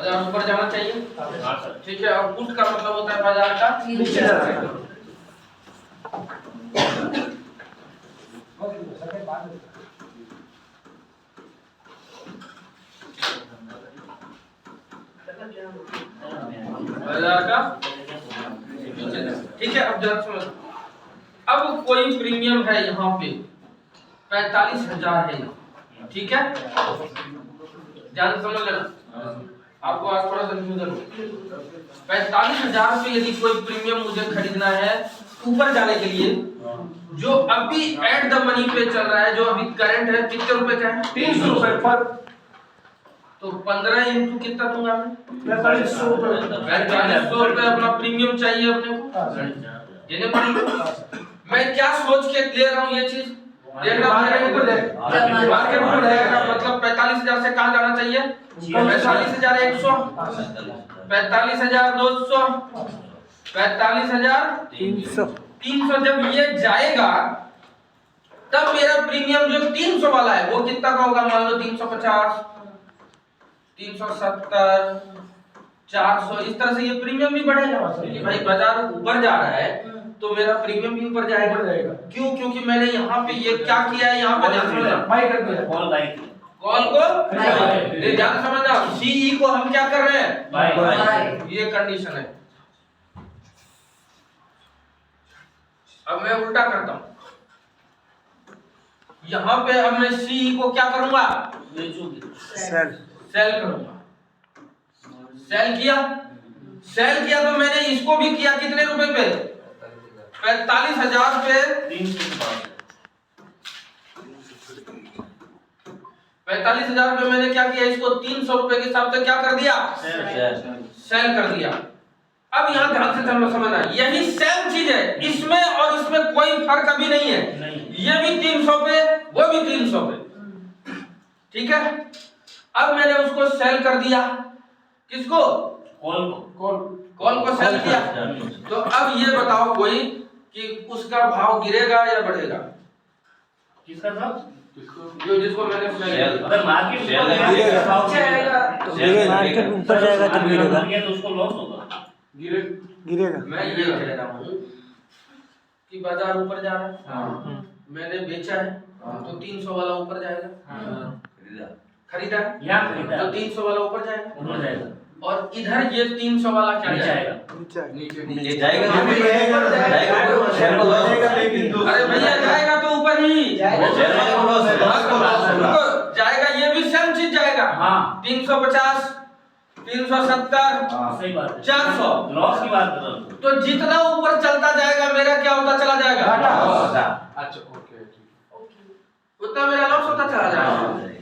बाजार ऊपर जाना चाहिए। ठीक है, और पुट का मतलब होता है बाजार का नीचे जाना। बाजार का नीचे जाना। ठीक है, अब जरा समझ। अब कोई प्रीमियम है यहाँ पे 45,000 है यहाँ। ठीक है, ध्यान समझ लेना, आपको आज थोड़ा कंफ्यूजन हो। 45,000 पे यदि कोई प्रीमियम मुझे खरीदना है ऊपर जाने के लिए, जो अभी एट द मनी पे चल रहा है, जो अभी करंट है, कितने रुपए का है? 300 रुपए पर। तो 15 इंटू कितना दूंगा मैं? 4500 रुपए। 4500 रुपए अपना प्रीमियम चाहिए अपने को, देने पड़ेगा। मैं क्या सोच के ले रहा हूँ ये चीज? मार्केट ऊपर जाएगा, मतलब 45,000 से कहाँ जाना चाहिए? 45,100, 45,200, 45,300। जब ये जाएगा तब मेरा प्रीमियम जो 300 वाला है वो कितना का होगा? मान लो 350, 370, 400। इस तरह से ये प्रीमियम भी बढ़ेगा कि भाई बाजार ऊपर जा रहा है तो मेरा प्रीमियम भी ऊपर जाएगा। क्यों? क्योंकि मैंने यहाँ पे ये क्या किया है, यहाँ पे ध्यान समझना, कॉल को ध्यान समझना, सीई को हम क्या कर रहे हैं? ये कंडीशन है। अब मैं उल्टा करता हूँ, यहाँ पे अब मैं सीई को क्या करूंगा? सेल करूंगा। सेल किया तो मैंने इसको भी किया कितने रुपए पे? 45,000 पे 45,000 पे मैंने क्या किया? इसको 300 रुपए के हिसाब से क्या कर दिया? सेल कर दिया। अब यहाँ ध्यान से समझना, यही सेम चीज है, इसमें और इसमें कोई फर्क अभी नहीं है। ये भी 300 पे, वो भी 300 पे। ठीक है, अब मैंने उसको सेल कर दिया। किसको? कॉल को सेल किया। तो अब ये बताओ कोई कि उसका भाव गिरेगा या बढ़ेगा? किसका भाव? जिसको मैंने अगर मार्केट ऊपर जाएगा तो गिरेगा, तो उसको लॉस होगा, गिरेगा। मैं ये कह रहा हूँ कि बाजार ऊपर जा रहा है, मैंने बेचा है तो 300 वाला ऊपर जाएगा, खरीदा तो 300 वाला ऊपर जाएगा। और इधर ये 300 वाला क्या जाएगा? नीचे जाएगा। अरे भैया जाएगा तो ऊपर ही जाएगा, ये भी सेम चीज जाएगा। 350, 370, 400। लॉस की बात कर रहा हूं। तो जितना ऊपर चलता जाएगा मेरा क्या होता चला जाएगा? अच्छा, ओके, उतना मेरा लॉस होता चला जाएगा।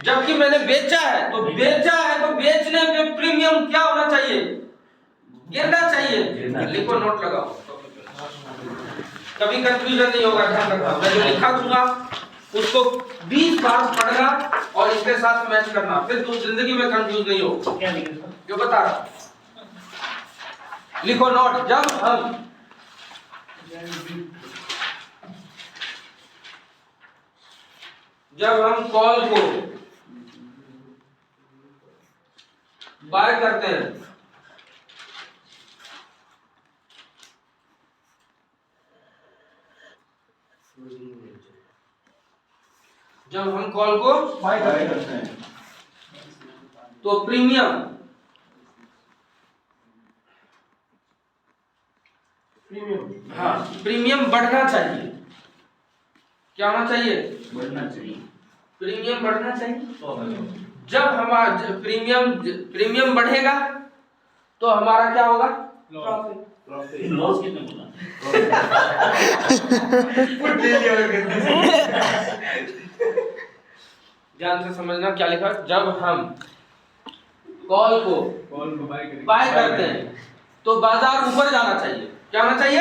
जबकि मैंने बेचा है तो बेचने में प्रीमियम क्या होना चाहिए? गिरना चाहिए। लिखो, नोट लगाओ, कभी कंफ्यूजन नहीं होगा। ध्यान रखना, मैं जो लिखा दूंगा उसको 20 बार पढ़ना और इसके साथ मैच करना, फिर तुम जिंदगी में कंफ्यूज नहीं हो। क्या लिखा? जो बता रहा, लिखो नोट। जब हम कॉल को बाय करते हैं तो प्रीमियम प्रीमियम बढ़ना चाहिए। क्या होना चाहिए? बढ़ना चाहिए। प्रीमियम बढ़ना चाहिए। जब हमारा प्रीमियम बढ़ेगा तो हमारा क्या होगा? लॉस कितना होगा? ध्यान से समझना क्या लिखा। जब हम कॉल को बाय करते हैं तो बाजार ऊपर जाना चाहिए। क्या होना चाहिए?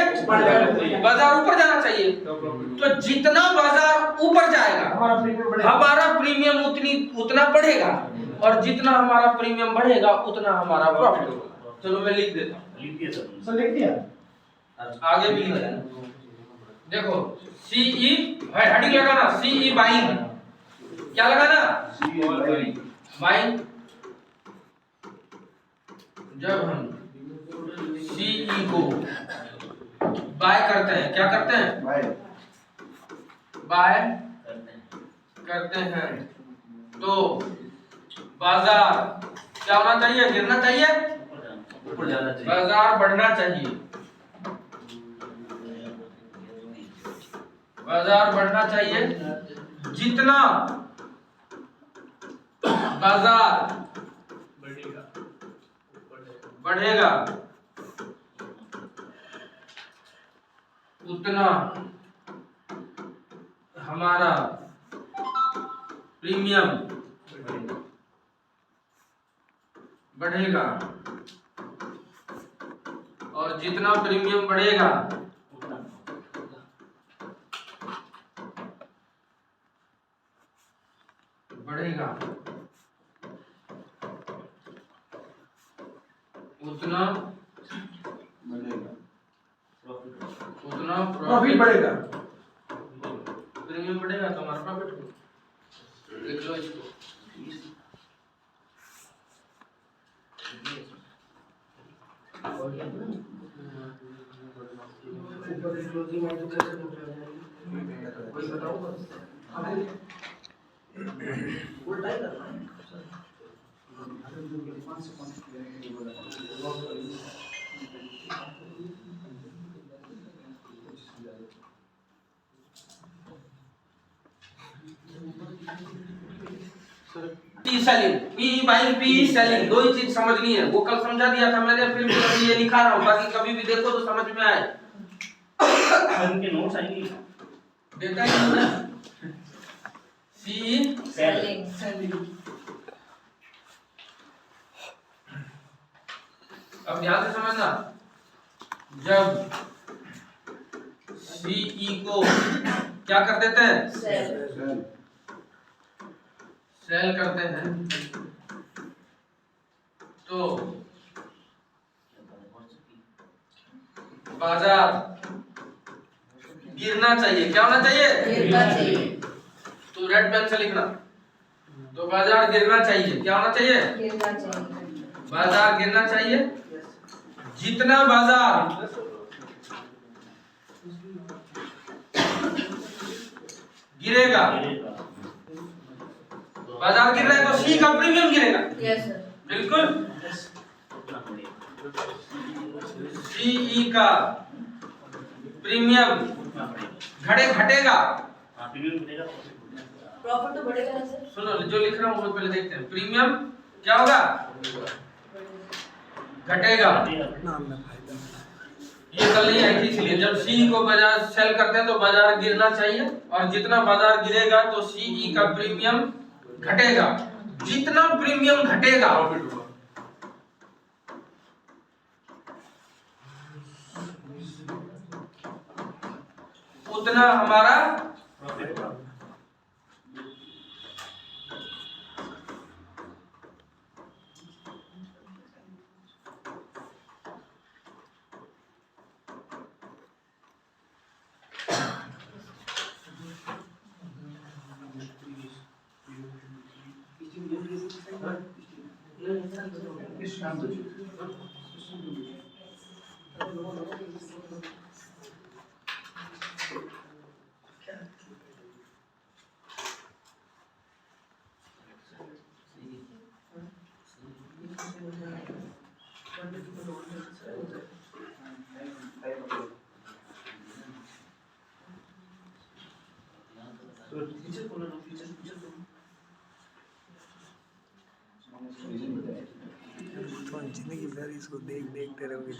बाजार ऊपर जाना चाहिए। तो जितना बाजार ऊपर जाएगा हमारा प्रीमियम उतना बढ़ेगा, और जितना हमारा प्रीमियम बढ़ेगा उतना हमारा प्रॉफिट होगा। चलो मैं लिख देता हूँ। लिख दिया। आगे भी लिख देना। देखो, सीई हेडिंग लगाना, सीई बाइंग। क्या लगाना? बाइंग। जब हम सीई को बाय करते हैं, क्या करते हैं? बाय करते हैं तो बाजार क्या होना चाहिए? गिरना चाहिए, ऊपर जाना चाहिए, बाजार बढ़ना चाहिए, बाजार बढ़ना चाहिए। जितना बाजार बढ़ेगा उतना हमारा प्रीमियम बढ़ेगा, और जितना प्रीमियम बढ़ेगा उतना प्रॉफिट बढ़ेगा। प्रीमियम बढ़ेगा तो हमारा प्रॉफिट होगा। देख लो इसको। Selling, P buying, P selling, दो ही चीज समझनी है। वो कल समझा दिया था मैंने, फिर भी ये लिखा रहा हूं ताकि कभी भी देखो तो समझ में आए। उनके नोट्स आएंगे देता है ना। सी सेलिंग, अब ध्यान से समझना, जब सीई को क्या कर देते हैं? सेल करते हैं तो बाजार गिरना चाहिए। क्या होना चाहिए? गिरना चाहिए। तो रेड पेन से लिखना, तो बाजार गिरना चाहिए। क्या होना चाहिए? गिरना चाहिए, बाजार गिरना चाहिए। जितना बाजार गिरेगा, बाजार गिर रहा है तो सी का प्रीमियम गिरेगा। यस सर, बिल्कुल। सीई का प्रीमियम घटेगा, प्रॉफिट तो बढ़ेगा ना सर। सुनो जो लिख रहा हूँ वो पहले देखते हैं। प्रीमियम क्या होगा? घटेगा। ये कल नहीं आई थी, इसलिए जब सीई को बाजार सेल करते हैं तो बाजार गिरना चाहिए, और जितना बाजार गिरेगा तो सीई का प्रीमियम घटेगा। जितना प्रीमियम घटेगा उतना हमारा प्रॉफिट होगा। जिंदगी भर इसको देखते रहोगे।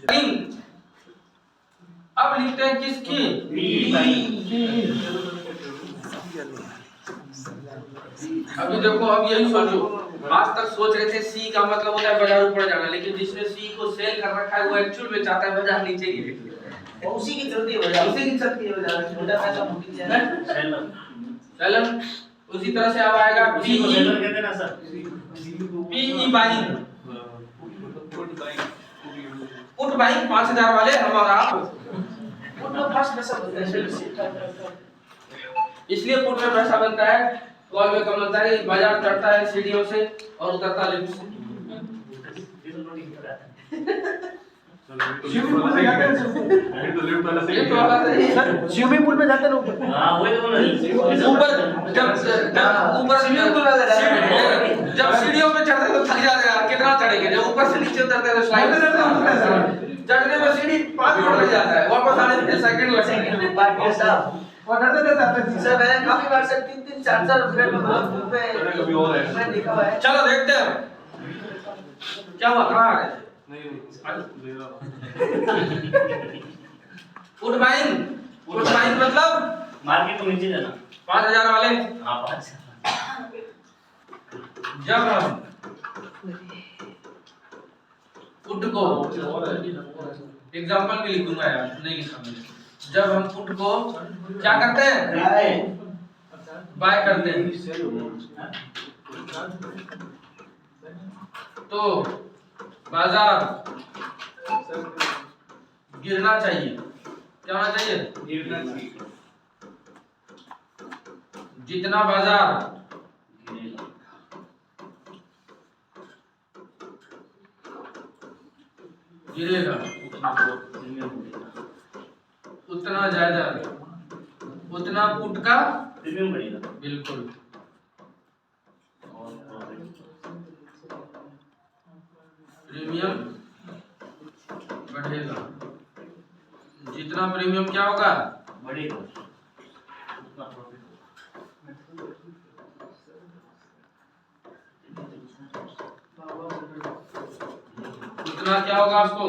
अब लिखते हैं किसकी? अभी देखो, अब यही सोचो, आज तक सोच रहे थे सी का मतलब होता है बाजार ऊपर जाना, लेकिन जिसने सी को सेल कर रखा है वो एक्चुअल में चाहता है बाजार नीचे गिरे, और उसी की चलती है बाजार, उसी की चलती है बाजार, छोटा पैसा मोटी चीज है। सेलर उसी तरह से अब आएगा पी सेलर कहते हैं ना sir, P buying, put buying 5000 वाले हम और आप पुट में फर्स्ट पैसा बनता है, इसलिए पुट में पैसा बनता है, कॉल में कम लगता है। बाजार चढ़ता है सीढ़ियों से और उतरता लिफ्ट से। स्विमिंग पूल में जाते हैं सर, स्विमिंग पूल में जाते हैं ऊपर। हाँ वही तो ऊपर जब ऊपर जब सीढ़ियों पे चढ़ते तो थक जाते हैं, कितना चढ़ेंगे। जब ऊपर से नीचे उतरते हैं स्लाइड चढ़ने में सीढ़ी 5 मिनट लग जाता है, वापस आने में सेकंड लगेंगे। और डरते डरते आते हैं। सर मैंने काफी बार सर 3-3 4-4 मिनट में मैं देखा हुआ है। चलो देखते हैं क्या हुआ, कहाँ आ गए। फुट फाइन मतलब मार्केट को नीचे जाना। 5000 वाले। हाँ 5 जब हम फुट को एग्जांपल भी लिख दूंगा यार, नहीं लिखा मैंने। जब हम फुट को क्या करते हैं, बाय करते हैं, तो बाजार गिरना चाहिए। क्या होना चाहिए, गिरना चाहिए। जितना बाजार गिरेगा उतना ज्यादा उतना फुट का प्रीमियम बढ़ेगा। बिल्कुल प्रीमियम बढ़ेगा। जितना प्रीमियम क्या होगा, बढ़ेगा। उतना क्या होगा आपको,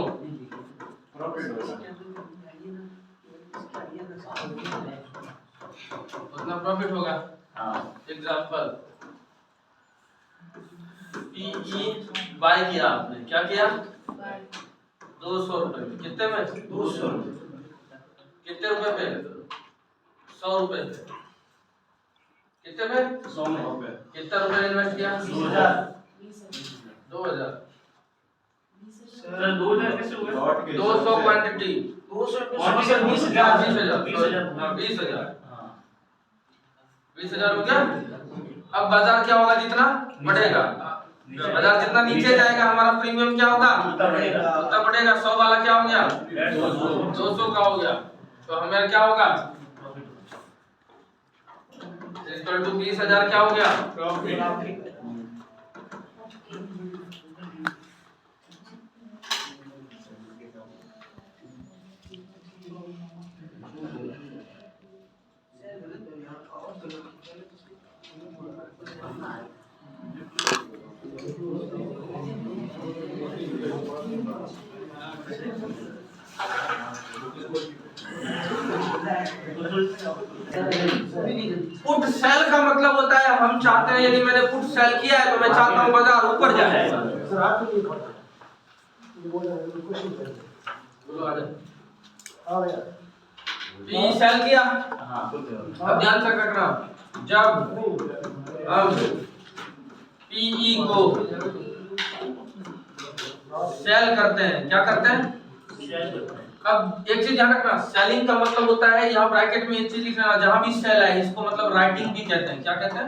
उतना प्रॉफिट होगा। हाँ एग्जाम्पल पीई बाय किया आपने, क्या किया, 200 रुपए में। कितने में, 200 कितने रुपए पे, 100 रुपए पे। कितने में, 100 में कितना रुपए इन्वेस्ट किया, 2000। 2000। सर 2000 कैसे हुआ? 200 क्वांटिटी, 200 20,000 20,000 हो गया। अब बाजार क्या होगा, जितना बढ़ेगा, बाजार जितना नीचे जाएगा हमारा प्रीमियम क्या होगा, उतना बढ़ेगा। 100 वाला क्या हो गया, 200 का हो गया। तो हमें क्या होगा, इक्वल टू 20,000 क्या हो गया, पुट सेल का मतलब होता है हम चाहते हैं, यदि मैंने पुट सेल किया है तो मैं चाहता हूं बाजार ऊपर जाए। सर आपके लिए ये बोल रहे हैं क्वेश्चन करें। बोलो आ जाओ। हाँ भैया पी सेल किया, हाँ अब ध्यान से रखना, जब हम पीई को सेल करते हैं, क्या करते हैं। अब एक चीज ध्यान रखना, सेलिंग का मतलब होता है, यहाँ ब्रैकेट में एक चीज लिखना, जहां भी सेल है इसको मतलब राइटिंग भी कहते हैं। क्या कहते हैं,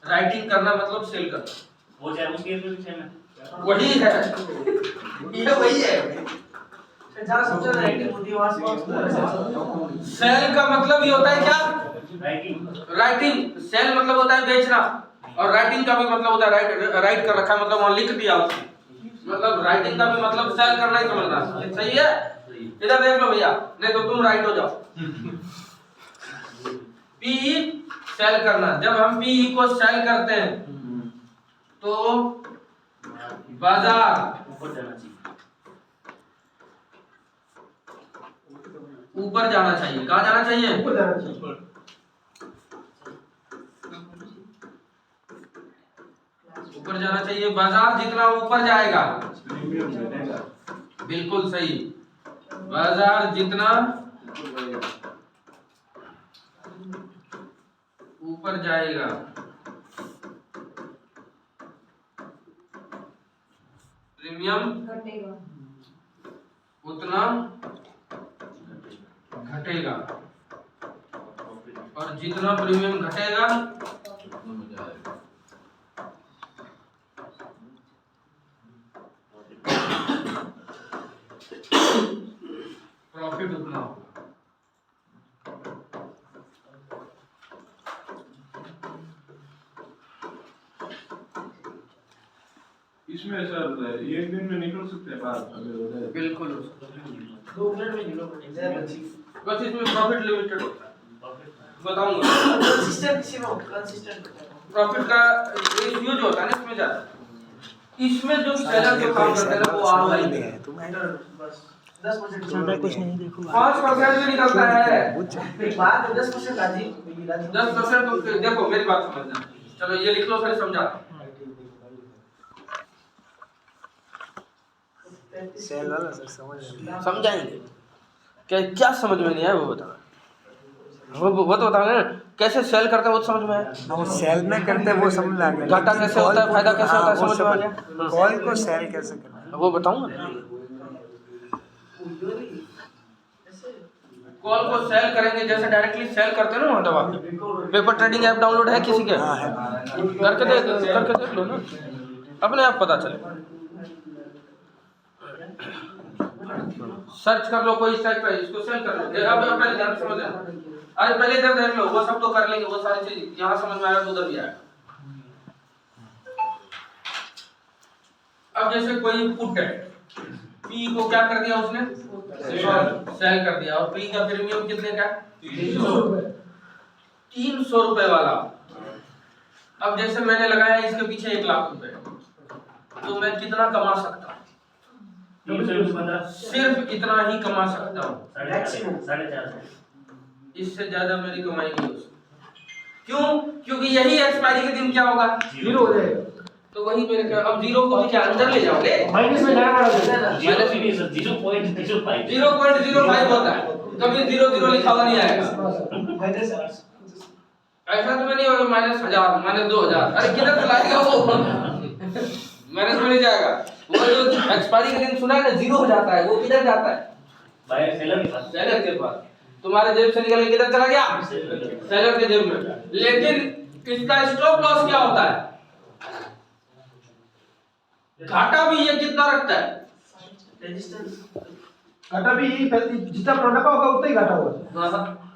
राइटिंग करना मतलब सेल करना। वो चाहे उसके पीछे में वही है, ये वही है। जहाँ सबसे राइटिंग होती है वहाँ से सेल का मतलब ये होता है क्या, राइटिंग। राइटिंग। सेल मतलब होता है बेचना, और राइटिंग का भी मतलब होता है राइट कर रखा है, मतलब वहां लिख दिया उसने। मतलब राइटिंग का भी मतलब सेल करना ही समझना। सही है, इधर देख लो भैया, नहीं तो तुम राइट हो जाओ। पीई सेल करना, जब हम पीई को सेल करते हैं तो बाजार ऊपर जाना चाहिए। ऊपर जाना चाहिए। कहाँ जाना चाहिए, ऊपर जाना चाहिए। ऊपर जाना चाहिए। बाजार जितना ऊपर जाएगा, बिल्कुल सही, बाजार जितना ऊपर जाएगा प्रीमियम उतना घटेगा, और जितना प्रीमियम घटेगा प्रॉफिट उतना होगा। इसमें सर एक दिन में निकल सकते हैं बाहर अगर हो जाए। बिल्कुल 2 मिनट में निकलो बच्ची बस इसमें प्रॉफिट लिमिटेड होता है, बताऊंगा। कंसिस्टेंट प्रॉफिट का यूज होता है ना इसमें ज्यादा। इसमें जो सेलर जो काम करते हैं वो आरओआई नहीं है है तुम्हें 10% मैं कुछ नहीं देखूं 5% में निकलता है। एक बात है 10% राजीव 10% तो देखो मेरी बात समझना। चलो ये लिख लो फिर समझा। सेल वाला सर समझ समझाएंगे क्या समझ में नहीं आया वो बताना। वो तो बताओ ना कैसे सेल करता है वो समझ में आया। हम सेल में करते हैं वो समझ आ गया घाटा कैसे होता है फायदा कैसे होता है समझ में आ गया। कॉल को सेल कैसे करना है वो बताऊंगा ना। कॉल को सेल करेंगे जैसे डायरेक्टली सेल करते हैं ना वहाँ दवा। पेपर ट्रेडिंग ऐप डाउनलोड है किसी के? हाँ है करके देख लो ना अपने आप पता चले। सर्च कर लो कोई इस टाइप का इसको सेल कर लो। अब पहले ध्यान से समझ लेना। आज पहले इधर देख लो वो सब तो कर लेंगे वो सारी चीज यहाँ समझ में आया तो उधर भी आएगा। अब जैसे कोई पुट है पी को क्या कर दिया उसने सेल कर दिया और पी का प्रीमियम कितने का 300 रुपए वाला। अब जैसे मैंने लगाया इसके पीछे 1 लाख रुपए तो मैं कितना कमा सकता हूँ? सिर्फ इतना ही कमा सकता हूँ। 4.5 इससे ज्यादा मेरी कमाई नहीं हो सकती। क्यों? क्योंकि यही एक्सपायरी के दिन क्या होगा 0 हो जाएगा तो वही मेरे क्या अब 0 को भी क्या अंदर ले जाओगे माइनस में जाना पड़ेगा। 0.05 होता है कभी 0 लिखा हुआ नहीं आएगा। ऐसा तो नहीं होगा -1000 -2000 अरे किधर चलाएगा वो माइनस में नहीं जाएगा। वो जो एक्सपायरी के दिन सुना है ना 0 हो जाता है वो किधर जाता है बायर सेलर के पास। सेलर के पास। तुम्हारे जेब से निकल के किधर चला गया सेलर के जेब में। लेकिन इसका स्टॉप लॉस क्या होता है? घाटा भी ये कितना रखता है रेजिस्टेंस घाटा भी यही जितना प्रोडक्ट होगा उतना ही घाटा होगा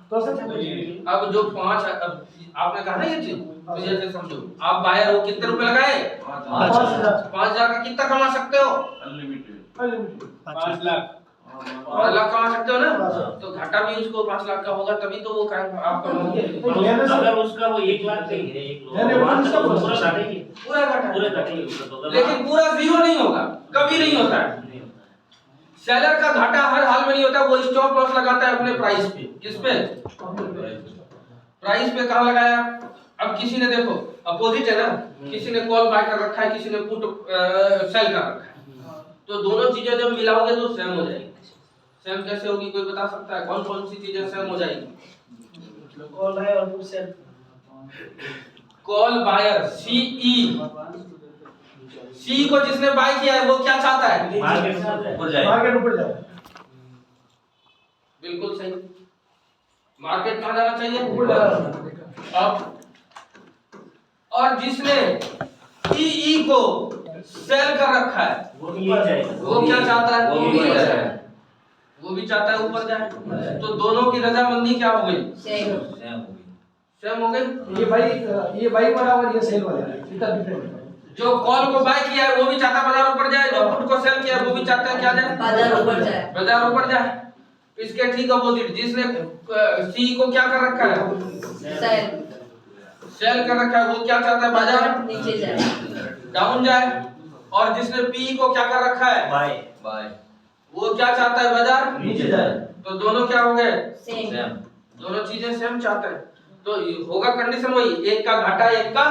तो सर अब जो 5 आपने कहा ना ये चीज तो जैसे समझो आप बायर हो कितने रुपए लगाए 5000 का कितना कमा सकते हो अनलिमिटेड 5 लाख 5 लाख कमा सकते हो ना। तो घाटा भी उसको 5 लाख का होगा तभी तो वो आप कमाओगे। अगर उसका वो 1 लाख का ही है 1 लाख पूरा घाटा ही है पूरा घाटा पूरा घाटा ही उसका तो लेकिन पूरा 0 नहीं होगा कभी नहीं होता है। सेलर का घाटा हर हाल में नहीं होता वो स्टॉप लॉस लगाता है अपने प्राइस पे। किस पे? प्राइस पे कहां लगाया? अब किसी ने देखो अपोजिट है ना किसी ने कॉल बाय कर रखा है किसी ने पुट सेल कर रखा है तो दोनों चीजें जब मिलाओगे तो सेम हो जाएगी। सेम कैसे होगी कोई बता सकता है? कौन कौन सी चीजें सेम हो जाएगी? कॉल है और पुट सेल कॉल बायर सी को जिसने बाय किया है वो क्या चाहता है? मार्केट ऊपर जाए मार्केट ऊपर जाए बिल्कुल सही। मार्केट कहां जाना चाहिए? ऊपर जाए। अब और जिसने ई को सेल कर रखा है वो भी यही जाएगा वो क्या चाहता है? वो भी ऊपर जाए वो भी चाहता है ऊपर जाए। तो दोनों की रजामंदी क्या हो गई? सेम हो गई। ये बाई वाला और ये सेल वाला है इतना डिफरेंट है। जो कॉल को बाय किया है वो भी चाहता है बाजार ऊपर जाए जो पुट को सेल किया है वो भी चाहता है क्या जाए? बाजार ऊपर जाए। इसके ठीक अपोजिट जिसने सी को क्या कर रखा है सेल कर रखा है वो क्या चाहता है? बाजार नीचे जाए डाउन जाए। और जिसने पी को क्या कर रखा है? बाय वो क्या चाहता है? बाजार नीचे जाए तो दोनों क्या हो गए? सेम दोनों चीजें सेम चाहते हैं तो होगा कंडीशन वही एक का घाटा एक का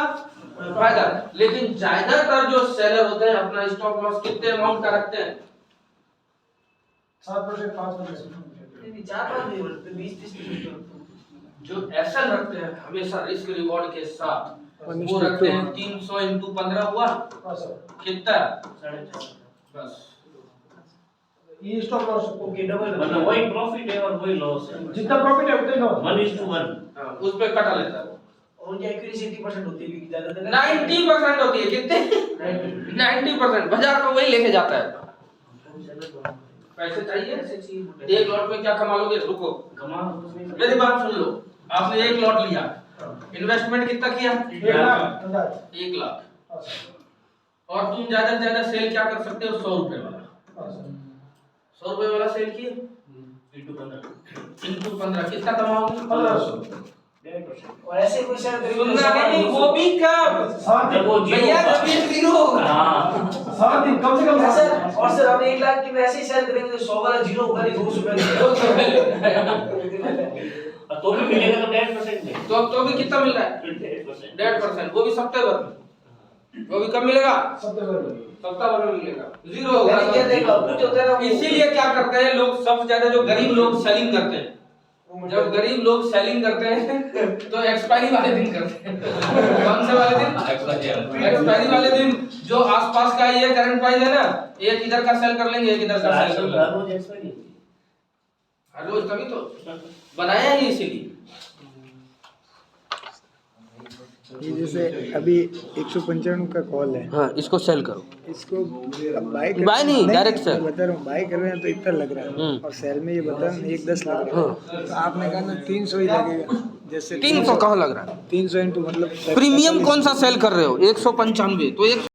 फायदा। लेकिन ज्यादातर जो सेलर होते हैं अपना स्टॉप लॉस कितने अमाउंट का रखते हैं? 7% 5% नहीं 4-5 नहीं बोलते 20-30 जो ऐसा रखते हैं हमेशा रिस्क रिवॉर्ड के साथ वो रखते हैं 300 × 15 हुआ कितना? 4.5 बस ये स्टॉप लॉस ओके डबल मतलब वही प्रॉफिट है और वही लॉस है जितना प्रॉफिट है उतना ही लॉस 1:1 उस पे कटा लेता है और उनकी एक्यूरेसी 80% होती है क्योंकि ज्यादातर 90% होती है। कितने? 90% बाजार को वही लेके जाता है। पैसे चाहिए? एक लॉट में क्या कमा लोगे? रुको, मेरी बात सुन लो। आपने एक लॉट लिया, इन्वेस्टमेंट कितना किया? 1 लाख। और तुम ज्यादा से ज्यादा सेल क्या कर सकते हो? 100 रुपए वाला। 100 रुपए वाला सेल किए इंटू 15 कितना कमाओगे? 1500। और ऐसे कोई शेयर सुनना नहीं, वो भी कब? जब वो भैया जब ये जीरो होगा। हाँ 7 दिन कम से कम सर। और सर हम 1 लाख की में ऐसे ही शेयर करेंगे तो 100 वाला जीरो होगा नहीं, 200 तो भी मिलेगा तो 1.5% में। तो भी कितना मिल रहा है? 1.5%। वो भी सितंबर में। वो भी कब मिलेगा? सितंबर में मिलेगा। जीरो होगा। यानी क्या देखो कुछ होता है ना, इसीलिए क्या करते हैं लोग, सबसे ज्यादा जो गरीब लोग सेलिंग करते हैं, जब गरीब लोग सेलिंग करते हैं तो एक्सपायरी वाले दिन करते हैं। कौन से वाले दिन? एक्सपायरी वाले दिन। जो आसपास का ये करंट प्राइस है ना, एक इधर का सेल कर लेंगे, एक इधर का सेल कर लेंगे। हर रोज तभी तो बनाया ही इसीलिए। ये जैसे अभी 195 का कॉल है, हाँ, इसको सेल करो। इसको अब बाय Buy नहीं, direct sell। बता रहा हूँ, बाय कर रहे हैं तो इतना लग रहा है और सेल में ये बता रहा हूँ 110 लग रहा है। तो आपने कहा ना 300 ही लगेगा। जैसे 300 कहाँ लग रहा है? 300 इंटू मतलब प्रीमियम कौन सा सेल कर रहे हो? 195 तो 1